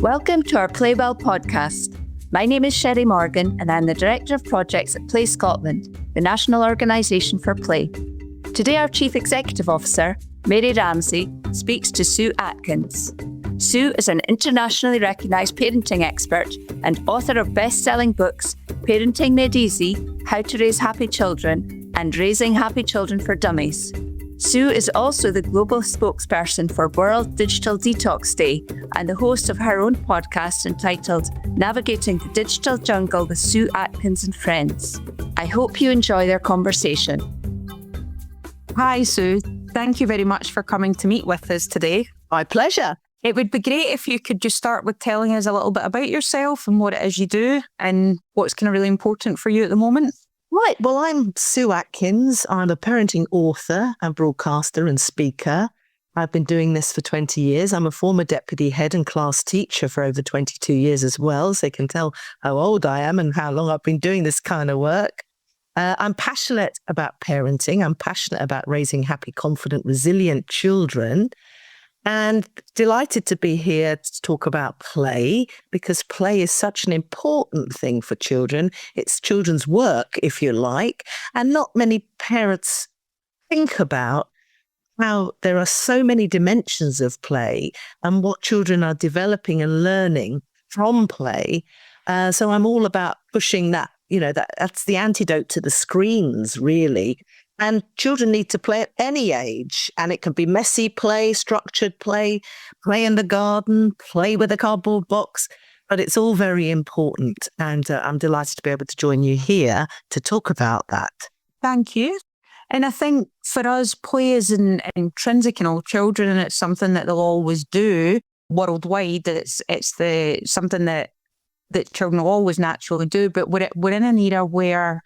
Welcome to our Playwell podcast. My name is Sherry Morgan and I'm the Director of Projects at Play Scotland, the national organisation for play. Today our Chief Executive Officer, Mary Ramsay, speaks to Sue Atkins. Sue is an internationally recognised parenting expert and author of best-selling books Parenting Made Easy, How to Raise Happy Children and Raising Happy Children for Dummies. Sue is also the global spokesperson for World Digital Detox Day and the host of her own podcast entitled Navigating the Digital Jungle with Sue Atkins and Friends. I hope you enjoy their conversation. Hi, Sue. Thank you very much for coming to meet with us today. My pleasure. It would be great if you could just start with telling us a little bit about yourself and what it is you do and what's kind of really important for you at the moment. Right. Well, I'm Sue Atkins. I'm a parenting author and broadcaster and speaker. I've been doing this for 20 years. I'm a former deputy head and class teacher for over 22 years as well. So you can tell how old I am and how long I've been doing this kind of work. I'm passionate about parenting. I'm passionate about raising happy, confident, resilient children. And delighted to be here to talk about play, because play is such an important thing for children. It's children's work, if you like, and not many parents think about how there are so many dimensions of play and what children are developing and learning from play. So I'm all about pushing that, that's the antidote to the screens, really. And children need to play at any age, and it can be messy play, structured play, play in the garden, play with a cardboard box, but it's all very important. And I'm delighted to be able to join you here to talk about that. Thank you. And I think for us, play is intrinsic in all children, and it's something that they'll always do worldwide. It's something that children will always naturally do, but we're in an era where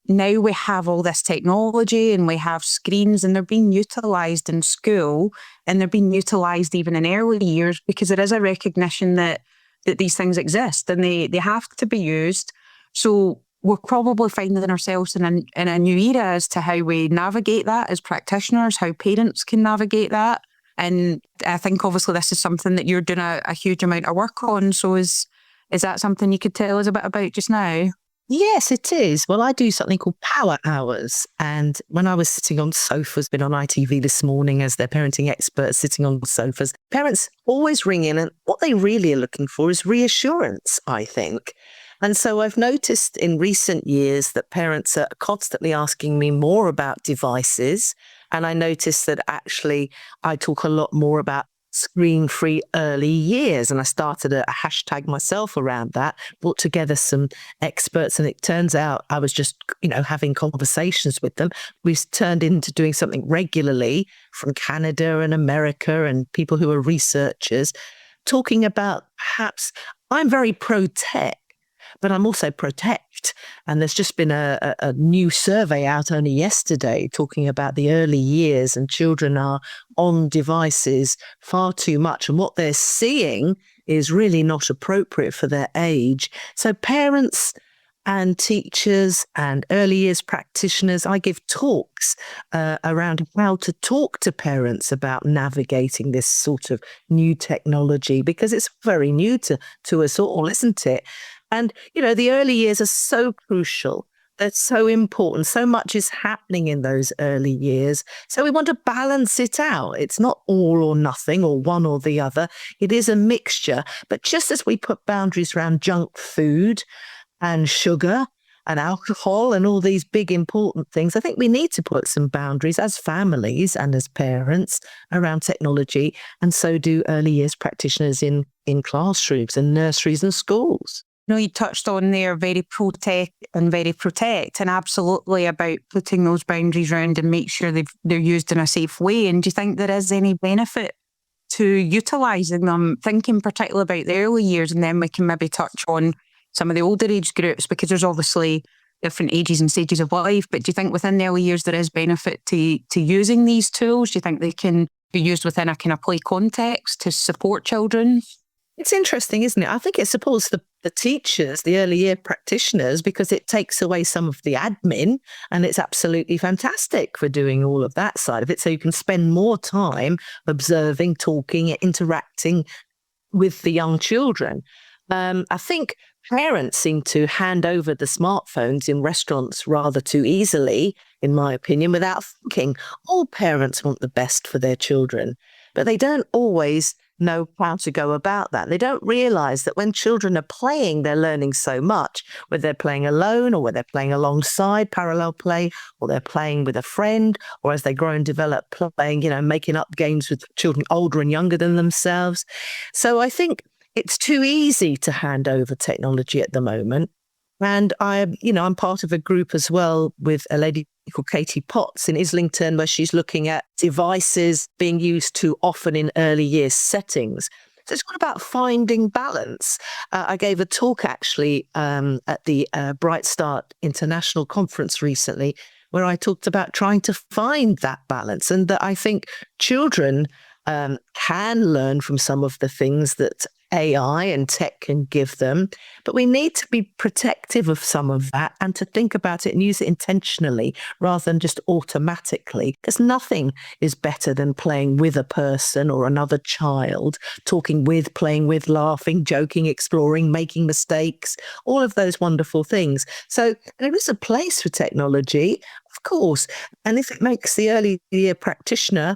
now we have all this technology and we have screens, and they're being utilised in school, and they're being utilised even in early years because there is a recognition that these things exist and they have to be used. So we're probably finding ourselves in a new era as to how we navigate that as practitioners, how parents can navigate that. And I think obviously this is something that you're doing a huge amount of work on. So is that something you could tell us a bit about just now? Yes, it is. Well, I do something called power hours. And when I was sitting on sofas, been on ITV this morning as their parenting experts sitting on sofas, parents always ring in, and what they really are looking for is reassurance, I think. And so I've noticed in recent years that parents are constantly asking me more about devices. And I noticed that actually I talk a lot more about screen-free early years. And I started a hashtag myself around that, brought together some experts, and it turns out I was just, having conversations with them. We've turned into doing something regularly from Canada and America and people who are researchers talking about perhaps I'm very pro-tech, but I'm also protect. And there's just been a new survey out only yesterday talking about the early years, and children are on devices far too much. And what they're seeing is really not appropriate for their age. So parents and teachers and early years practitioners, I give talks around how to talk to parents about navigating this sort of new technology, because it's very new to us all, isn't it? And, the early years are so crucial. They're so important. So much is happening in those early years. So we want to balance it out. It's not all or nothing or one or the other. It is a mixture. But just as we put boundaries around junk food and sugar and alcohol and all these big important things, I think we need to put some boundaries as families and as parents around technology. And so do early years practitioners in classrooms and nurseries and schools. You touched on there very pro-tech and very protect, and absolutely about putting those boundaries around and make sure they're used in a safe way. And do you think there is any benefit to utilising them, thinking particularly about the early years, and then we can maybe touch on some of the older age groups, because there's obviously different ages and stages of life. But do you think within the early years there is benefit to using these tools? Do you think they can be used within a kind of play context to support children? It's interesting, isn't it? I think it supports the teachers, the early year practitioners, because it takes away some of the admin, and it's absolutely fantastic for doing all of that side of it. So you can spend more time observing, talking, interacting with the young children. I think parents seem to hand over the smartphones in restaurants rather too easily, in my opinion, without thinking. All parents want the best for their children, but they don't always know how to go about that. They don't realize that when children are playing, they're learning so much, whether they're playing alone or whether they're playing alongside parallel play, or they're playing with a friend, or as they grow and develop, playing, making up games with children older and younger than themselves. So I think it's too easy to hand over technology at the moment. And I'm part of a group as well with a lady called Katie Potts in Islington, where she's looking at devices being used too often in early years settings. So it's all about finding balance. I gave a talk actually at the Bright Start International Conference recently, where I talked about trying to find that balance, and that I think children can learn from some of the things that AI and tech can give them, but we need to be protective of some of that and to think about it and use it intentionally rather than just automatically, because nothing is better than playing with a person or another child, talking with, playing with, laughing, joking, exploring, making mistakes, all of those wonderful things. So there is a place for technology, of course, and if it makes the early year practitioner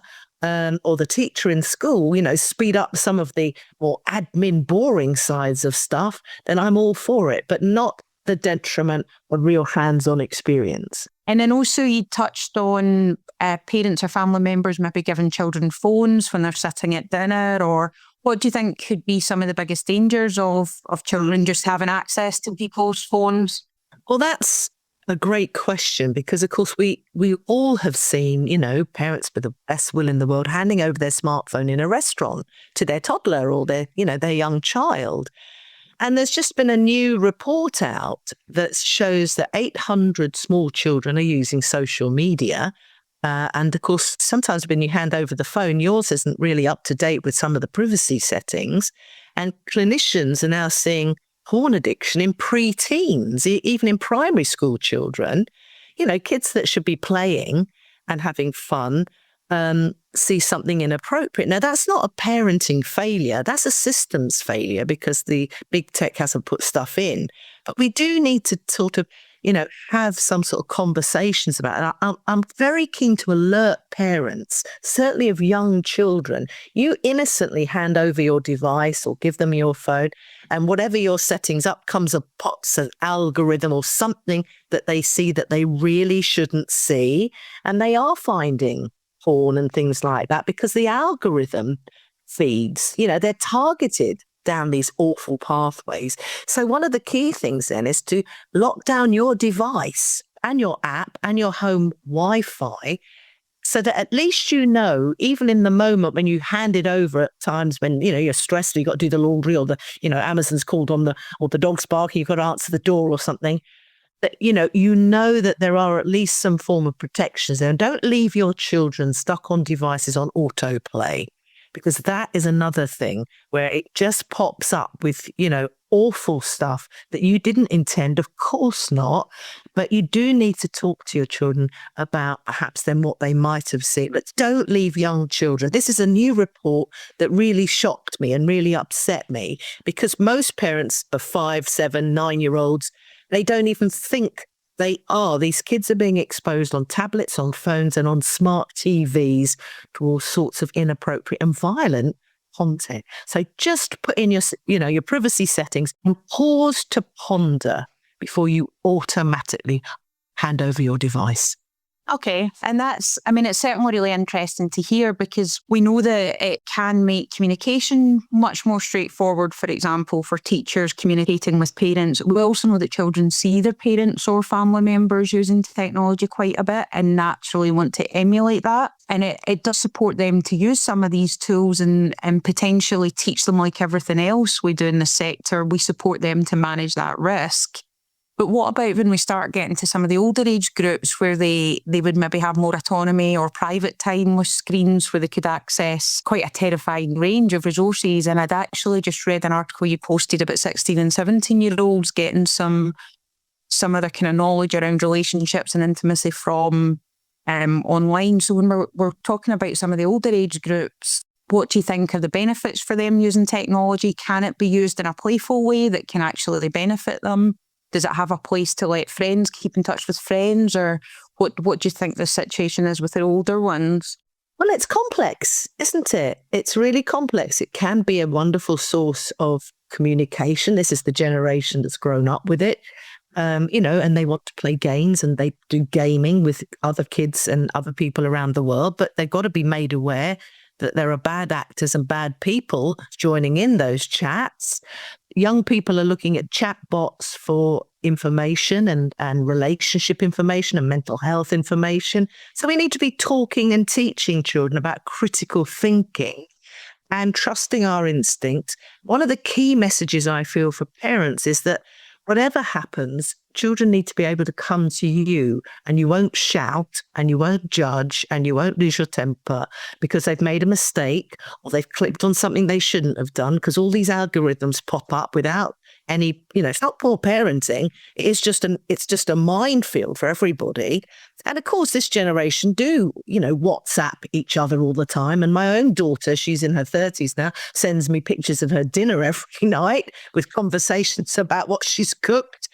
or the teacher in school, speed up some of the more admin boring sides of stuff, then I'm all for it, but not the detriment of real hands-on experience. And then also you touched on parents or family members maybe giving children phones when they're sitting at dinner, or what do you think could be some of the biggest dangers of children just having access to people's phones? Well, that's a great question, because of course we all have seen, parents with the best will in the world handing over their smartphone in a restaurant to their toddler or their young child. And there's just been a new report out that shows that 800 small children are using social media. And of course, sometimes when you hand over the phone, yours isn't really up to date with some of the privacy settings. And clinicians are now seeing porn addiction in pre-teens, even in primary school children. Kids that should be playing and having fun see something inappropriate. Now, that's not a parenting failure. That's a systems failure because the big tech hasn't put stuff in. But we do need to sort of, have some sort of conversations about it. I'm very keen to alert parents, certainly of young children. You innocently hand over your device or give them your phone, and whatever your settings up comes a pops an algorithm or something that they see that they really shouldn't see. And they are finding porn and things like that because the algorithm feeds, they're targeted down these awful pathways. So one of the key things then is to lock down your device and your app and your home Wi-Fi, so that at least even in the moment when you hand it over, at times when you're stressed, or you've got to do the laundry, or the Amazon's called on or the dog's barking, you've got to answer the door or something, that that there are at least some form of protections there. And don't leave your children stuck on devices on autoplay, because that is another thing where it just pops up with, awful stuff that you didn't intend. Of course not. But you do need to talk to your children about perhaps then what they might have seen. But don't leave young children. This is a new report that really shocked me and really upset me, because most parents of 5, 7, 9-year-olds, they don't even think these kids are being exposed on tablets, on phones, and on smart TVs to all sorts of inappropriate and violent content. So just put in your privacy settings and pause to ponder before you automatically hand over your device. Okay. And it's certainly really interesting to hear, because we know that it can make communication much more straightforward, for example, for teachers communicating with parents. We also know that children see their parents or family members using technology quite a bit and naturally want to emulate that. And it does support them to use some of these tools and potentially teach them, like everything else we do in the sector, we support them to manage that risk. But what about when we start getting to some of the older age groups where they would maybe have more autonomy or private time with screens, where they could access quite a terrifying range of resources? And I'd actually just read an article you posted about 16 and 17-year-olds getting some other kind of knowledge around relationships and intimacy from online. So when we're talking about some of the older age groups, What do you think are the benefits for them using technology? Can it be used in a playful way that can actually benefit them? Does it have a place to let friends keep in touch with friends? Or what do you think the situation is with the older ones? Well, it's complex, isn't it? It's really complex. It can be a wonderful source of communication. This is the generation that's grown up with it, and they want to play games and they do gaming with other kids and other people around the world, but they've got to be made aware that there are bad actors and bad people joining in those chats. Young people are looking at chat bots for information and relationship information and mental health information. So we need to be talking and teaching children about critical thinking and trusting our instinct. One of the key messages I feel for parents is that whatever happens, children need to be able to come to you and you won't shout and you won't judge and you won't lose your temper because they've made a mistake or they've clicked on something they shouldn't have done, because all these algorithms pop up without any, it's not poor parenting. It's just a minefield for everybody. And of course, this generation do, WhatsApp each other all the time. And my own daughter, she's in her 30s now, sends me pictures of her dinner every night with conversations about what she's cooked.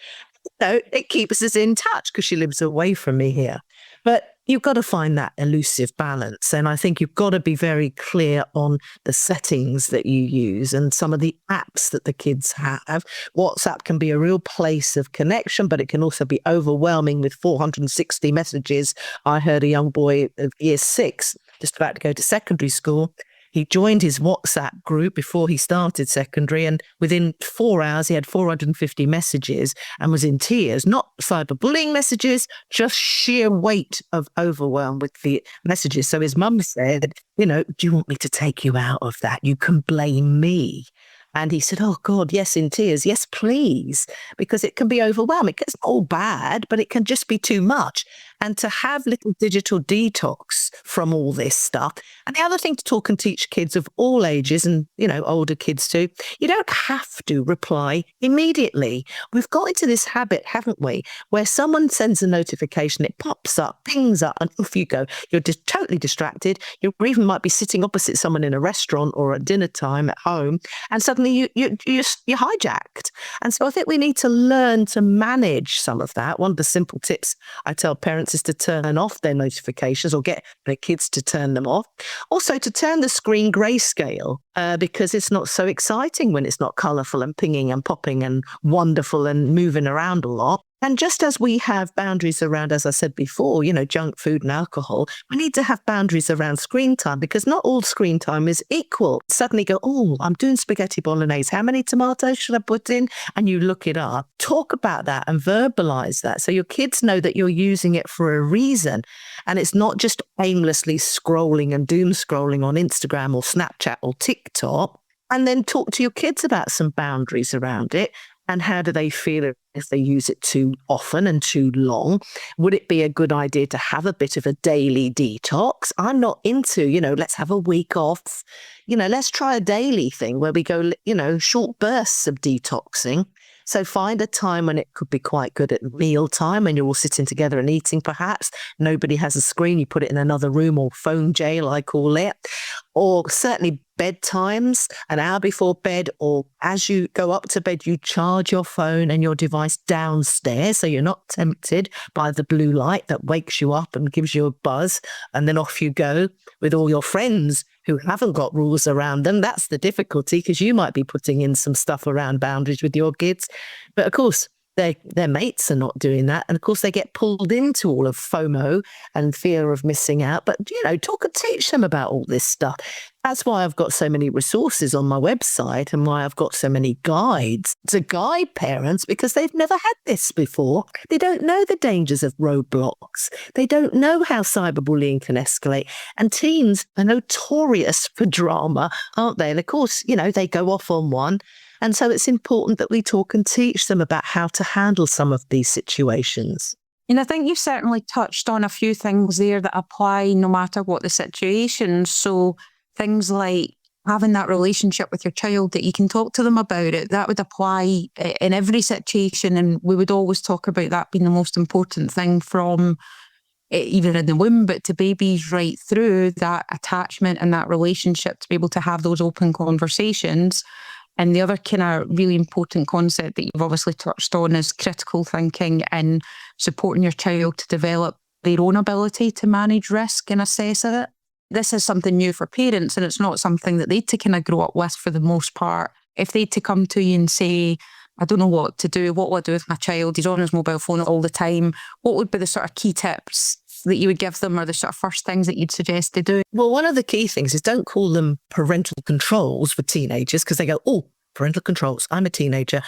It keeps us in touch because she lives away from me here. But you've got to find that elusive balance. And I think you've got to be very clear on the settings that you use and some of the apps that the kids have. WhatsApp can be a real place of connection, but it can also be overwhelming with 460 messages. I heard a young boy of year 6, just about to go to secondary school. He joined his WhatsApp group before he started secondary, and within 4 hours, he had 450 messages and was in tears. Not cyberbullying messages, just sheer weight of overwhelm with the messages. So his mum said, do you want me to take you out of that? You can blame me. And he said, oh, God, yes, in tears. Yes, please, because it can be overwhelming. It's not all bad, but it can just be too much. And to have little digital detox from all this stuff. And the other thing to talk and teach kids of all ages and, older kids too, you don't have to reply immediately. We've got into this habit, haven't we, where someone sends a notification, it pops up, pings up, and off you go. You're just totally distracted. You even might be sitting opposite someone in a restaurant or at dinner time at home, and suddenly you're hijacked. And so I think we need to learn to manage some of that. One of the simple tips I tell parents is to turn off their notifications or get their kids to turn them off. Also to turn the screen grayscale because it's not so exciting when it's not colourful and pinging and popping and wonderful and moving around a lot. And just as we have boundaries around, as I said before, junk food and alcohol, we need to have boundaries around screen time because not all screen time is equal. Suddenly go, oh, I'm doing spaghetti bolognese. How many tomatoes should I put in? And you look it up. Talk about that and verbalize that so your kids know that you're using it for a reason. And it's not just aimlessly scrolling and doom scrolling on Instagram or Snapchat or TikTok. And then talk to your kids about some boundaries around it. And how do they feel if they use it too often and too long? Would it be a good idea to have a bit of a daily detox? I'm not into, let's have a week off. Let's try a daily thing where we go, short bursts of detoxing. So find a time when it could be quite good at mealtime and you're all sitting together and eating perhaps. Nobody has a screen. You put it in another room or phone jail, I call it. Or certainly bedtimes, an hour before bed, or as you go up to bed, you charge your phone and your device downstairs so you're not tempted by the blue light that wakes you up and gives you a buzz. And then off you go with all your friends who haven't got rules around them. That's the difficulty because you might be putting in some stuff around boundaries with your kids. But of course, their mates are not doing that. And of course, they get pulled into all of FOMO and fear of missing out. But, talk and teach them about all this stuff. That's why I've got so many resources on my website and why I've got so many guides to guide parents because they've never had this before. They don't know the dangers of roadblocks. They don't know how cyberbullying can escalate. And teens are notorious for drama, aren't they? And of course, they go off on one. And so it's important that we talk and teach them about how to handle some of these situations. And I think you've certainly touched on a few things there that apply no matter what the situation. So things like having that relationship with your child that you can talk to them about it, that would apply in every situation. And we would always talk about that being the most important thing from even in the womb, but to babies right through, that attachment and that relationship, to be able to have those open conversations. And the other kind of really important concept that you've obviously touched on is critical thinking and supporting your child to develop their own ability to manage risk and assess it. This is something new for parents, and it's not something that they to kind of grow up with for the most part. If they to come to you and say, I don't know what to do, what will I do with my child? He's on his mobile phone all the time. What would be the sort of key tips that you would give them, or the sort of first things that you'd suggest they do? Well, one of the key things is don't call them parental controls for teenagers, because they go, oh, parental controls. I'm a teenager.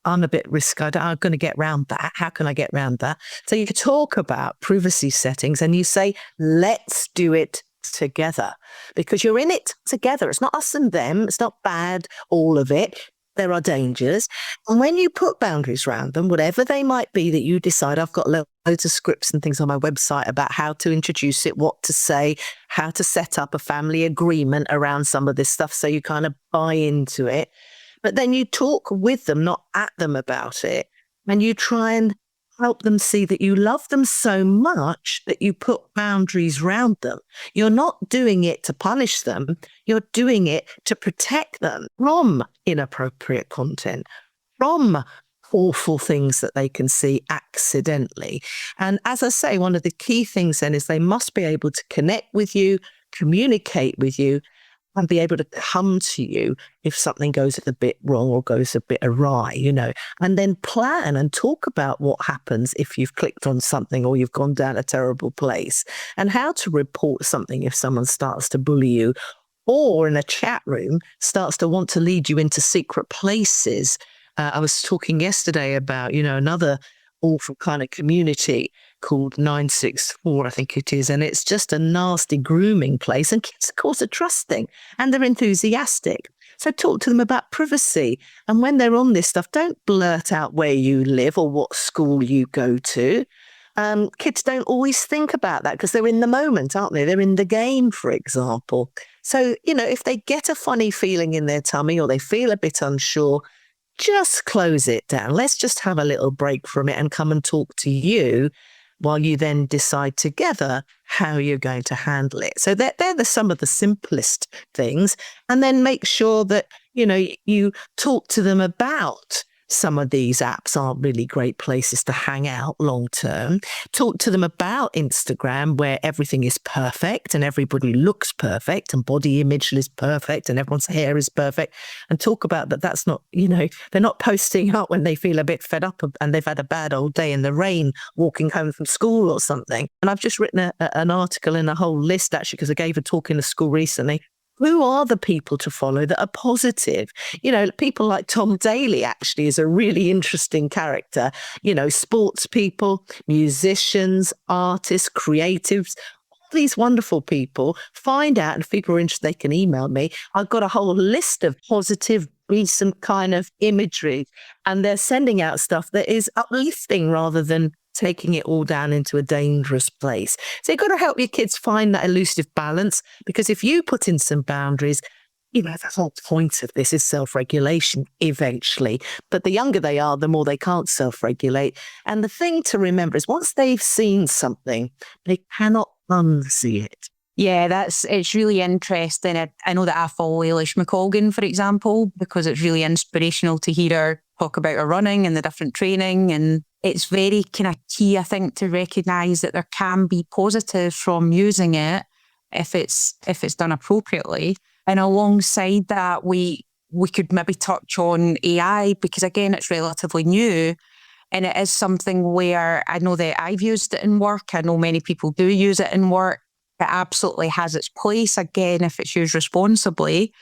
I'm a bit risky. I'm going to get around that. How can I get around that? So you talk about privacy settings and you say, let's do it together, because you're in it together. It's not us and them. It's not bad, all of it. There are dangers. And when you put boundaries around them, whatever they might be that you decide, I've got loads of scripts and things on my website about how to introduce it, what to say, how to set up a family agreement around some of this stuff so you kind of buy into it. But then you talk with them, not at them about it. And you try and help them see that you love them so much that you put boundaries around them. You're not doing it to punish them. You're doing it to protect them from inappropriate content, from awful things that they can see accidentally. And as I say, one of the key things then is they must be able to connect with you, communicate with you, and be able to come to you if something goes a bit wrong or goes a bit awry, and then plan and talk about what happens if you've clicked on something or you've gone down a terrible place, and how to report something if someone starts to bully you or in a chat room starts to want to lead you into secret places. I was talking yesterday about, another awful kind of community called 964, I think it is. And it's just a nasty grooming place. And kids, of course, are trusting and they're enthusiastic. So talk to them about privacy. And when they're on this stuff, don't blurt out where you live or what school you go to. Kids don't always think about that because they're in the moment, aren't they? They're in the game, for example. So, if they get a funny feeling in their tummy or they feel a bit unsure, just close it down. Let's just have a little break from it and come and talk to you while you then decide together how you're going to handle it. So they're some of the simplest things. And then make sure that, you talk to them about some of these apps aren't really great places to hang out long term. Talk to them about Instagram, where everything is perfect and everybody looks perfect and body image is perfect and everyone's hair is perfect. And talk about that that's not, they're not posting up when they feel a bit fed up and they've had a bad old day in the rain walking home from school or something. And I've just written an article in a whole list, actually, because I gave a talk in a school recently. Who are the people to follow that are positive? People like Tom Daly actually is a really interesting character. Sports people, musicians, artists, creatives, all these wonderful people. Find out, and if people are interested, they can email me. I've got a whole list of positive, recent kind of imagery, and they're sending out stuff that is uplifting rather than taking it all down into a dangerous place. So you've got to help your kids find that elusive balance, because if you put in some boundaries, the whole point of this is self-regulation eventually. But the younger they are, the more they can't self-regulate. And the thing to remember is once they've seen something, they cannot unsee it. Yeah, it's really interesting. I know that I follow Eilish McColgan, for example, because it's really inspirational to hear her talk about her running and the different training. And it's very kind of key, I think, to recognise that there can be positives from using it if it's done appropriately. And alongside that, we could maybe touch on AI, because again, it's relatively new. And it is something where I know that I've used it in work. I know many people do use it in work. It absolutely has its place, again, if it's used responsibly.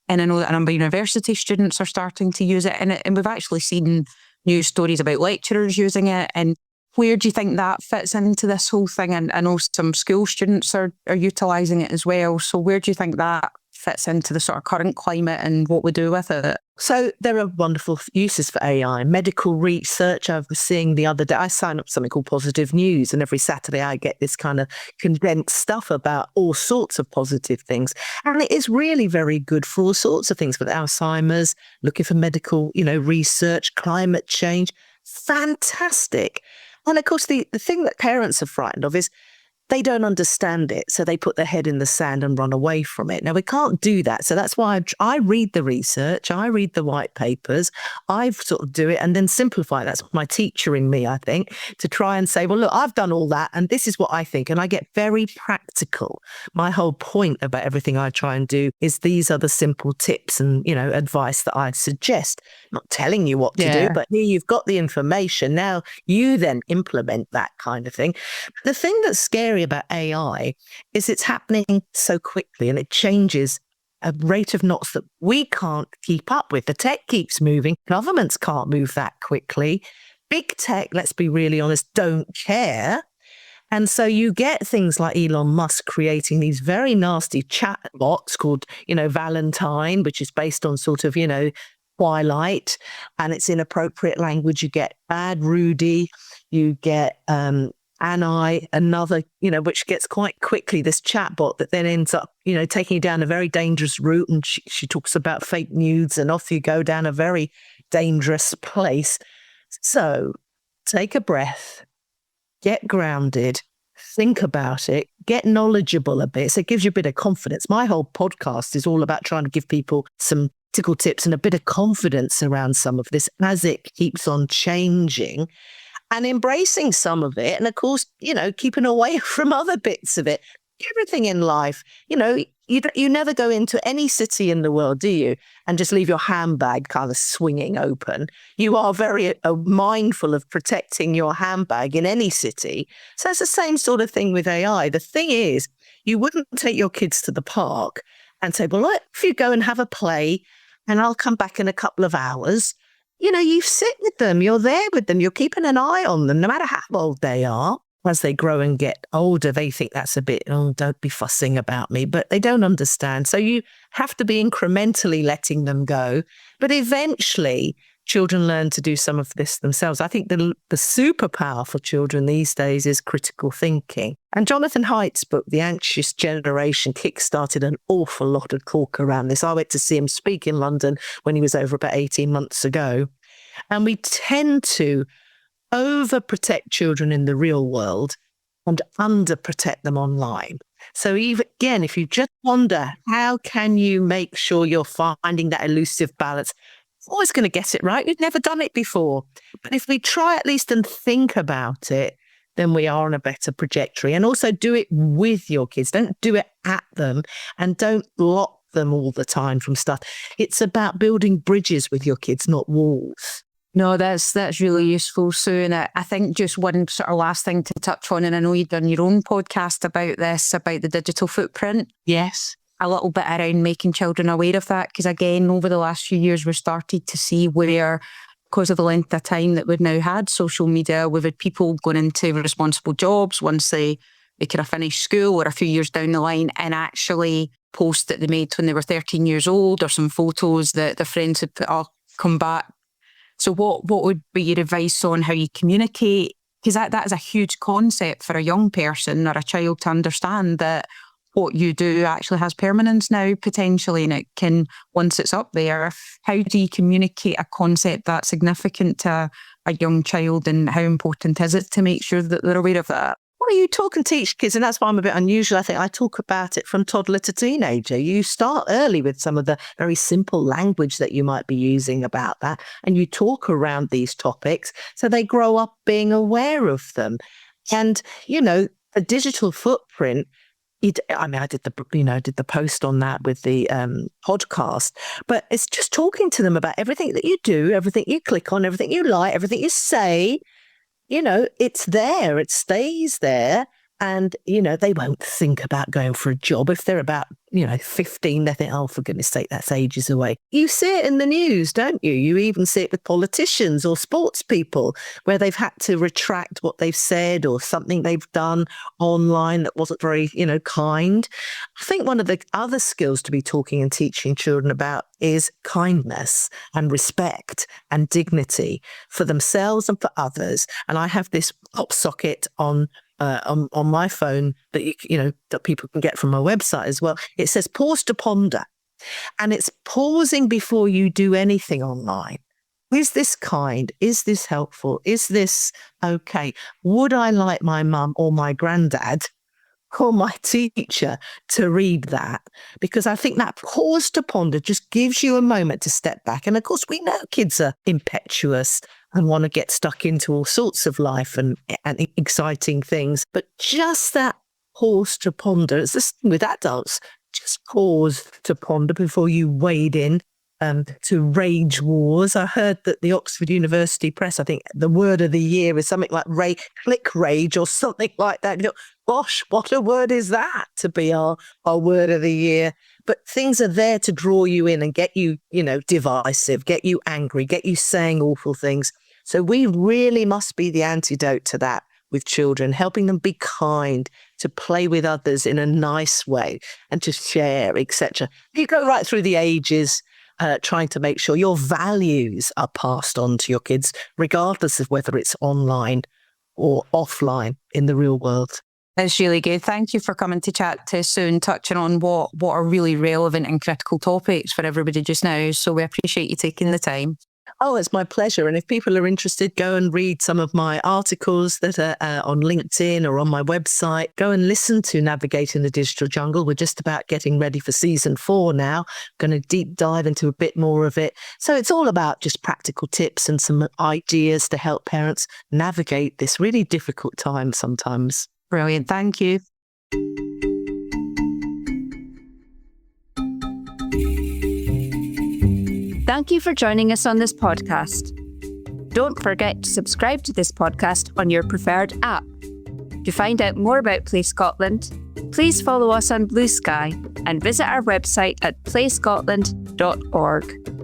And I know that a number of university students are starting to use it. And we've actually seen news stories about lecturers using it. And where do you think that fits into this whole thing? And I know some school students are utilising it as well. So where do you think that fits into the sort of current climate and what we do with it? So there are wonderful uses for AI. Medical research, I was seeing the other day, I sign up for something called Positive News, and every Saturday I get this kind of condensed stuff about all sorts of positive things. And it is really very good for all sorts of things, with Alzheimer's, looking for medical, research, climate change. Fantastic. And of course, the thing that parents are frightened of is they don't understand it. So they put their head in the sand and run away from it. Now, we can't do that. So that's why I read the research, I read the white papers, I sort of do it and then simplify. That's my teacher in me, I think, to try and say, well, look, I've done all that and this is what I think. And I get very practical. My whole point about everything I try and do is these are the simple tips and, advice that I suggest. I'm not telling you what to do, but here you've got the information. Now you then implement that kind of thing. The thing that's scary about AI is it's happening so quickly and it changes a rate of knots that we can't keep up with. The tech keeps moving. Governments can't move that quickly. Big tech, let's be really honest, don't care. And so you get things like Elon Musk creating these very nasty chat bots called, Valentine, which is based on sort of, Twilight, and it's inappropriate language. You get Bad Rudy, you get Anai, another, which gets quite quickly this chatbot that then ends up, taking you down a very dangerous route. And she talks about fake news and off you go down a very dangerous place. So take a breath, get grounded, think about it, get knowledgeable a bit. So it gives you a bit of confidence. My whole podcast is all about trying to give people some practical tips and a bit of confidence around some of this as it keeps on changing. And embracing some of it. And of course, keeping away from other bits of it. Everything in life, you never go into any city in the world, do you? And just leave your handbag kind of swinging open. You are very mindful of protecting your handbag in any city. So it's the same sort of thing with AI. The thing is, you wouldn't take your kids to the park and say, well, if you go and have a play and I'll come back in a couple of hours. You sit with them, you're there with them, you're keeping an eye on them, no matter how old they are. As they grow and get older, they think that's a bit, don't be fussing about me, but they don't understand. So you have to be incrementally letting them go. But eventually, children learn to do some of this themselves. I think the superpower for children these days is critical thinking. And Jonathan Haidt's book, The Anxious Generation, kickstarted an awful lot of talk around this. I went to see him speak in London when he was over about 18 months ago. And we tend to overprotect children in the real world and underprotect them online. So again, if you just wonder, how can you make sure you're finding that elusive balance? Always going to get it right. We've never done it before. But if we try at least and think about it, then we are on a better trajectory. And also do it with your kids. Don't do it at them and don't block them all the time from stuff. It's about building bridges with your kids, not walls. No, that's really useful, Sue. And I think just one sort of last thing to touch on, and I know you've done your own podcast about this, about the digital footprint. Yes. A little bit around making children aware of that. Because again, over the last few years, we've started to see where, because of the length of time that we've now had social media, we've had people going into responsible jobs once they kind of finished school or a few years down the line and actually posts that they made when they were 13 years old or some photos that their friends had put up, come back. So what would be your advice on how you communicate? Because that is a huge concept for a young person or a child to understand that what you do actually has permanence now, potentially, and it can, once it's up there, how do you communicate a concept that's significant to a young child, and how important is it to make sure that they're aware of that? Well, you talk and teach kids, and that's why I'm a bit unusual. I think I talk about it from toddler to teenager. You start early with some of the very simple language that you might be using about that, and you talk around these topics so they grow up being aware of them. And, a digital footprint, I did the post on that with the podcast, but it's just talking to them about everything that you do, everything you click on, everything you like, everything you say. It's there, it stays there. And, they won't think about going for a job. If they're about, 15, they think, oh, for goodness sake, that's ages away. You see it in the news, don't you? You even see it with politicians or sports people where they've had to retract what they've said or something they've done online that wasn't very, kind. I think one of the other skills to be talking and teaching children about is kindness and respect and dignity for themselves and for others. And I have this pop socket on my phone that that people can get from my website as well. It says pause to ponder, and it's pausing before you do anything online. Is this kind? Is this helpful? Is this okay? Would I like my mum or my granddad or my teacher to read that, because I think that pause to ponder just gives you a moment to step back. And of course, we know kids are impetuous and want to get stuck into all sorts of life and exciting things. But just that pause to ponder, it's the same with adults. Just pause to ponder before you wade in to rage wars. I heard that the Oxford University Press, I think the word of the year is something like click rage or something like that. Gosh, what a word is that to be our word of the year? But things are there to draw you in and get you, divisive, get you angry, get you saying awful things. So we really must be the antidote to that with children, helping them be kind, to play with others in a nice way and to share, etc. You go right through the ages, trying to make sure your values are passed on to your kids, regardless of whether it's online or offline in the real world. That's really good. Thank you for coming to chat to us, Sue, and touching on what are really relevant and critical topics for everybody just now. So we appreciate you taking the time. Oh, it's my pleasure. And if people are interested, go and read some of my articles that are on LinkedIn or on my website. Go and listen to Navigating the Digital Jungle. We're just about getting ready for season 4 now. Going to deep dive into a bit more of it. So it's all about just practical tips and some ideas to help parents navigate this really difficult time sometimes. Brilliant. Thank you. Thank you for joining us on this podcast. Don't forget to subscribe to this podcast on your preferred app. To find out more about Play Scotland, please follow us on Blue Sky and visit our website at playscotland.org.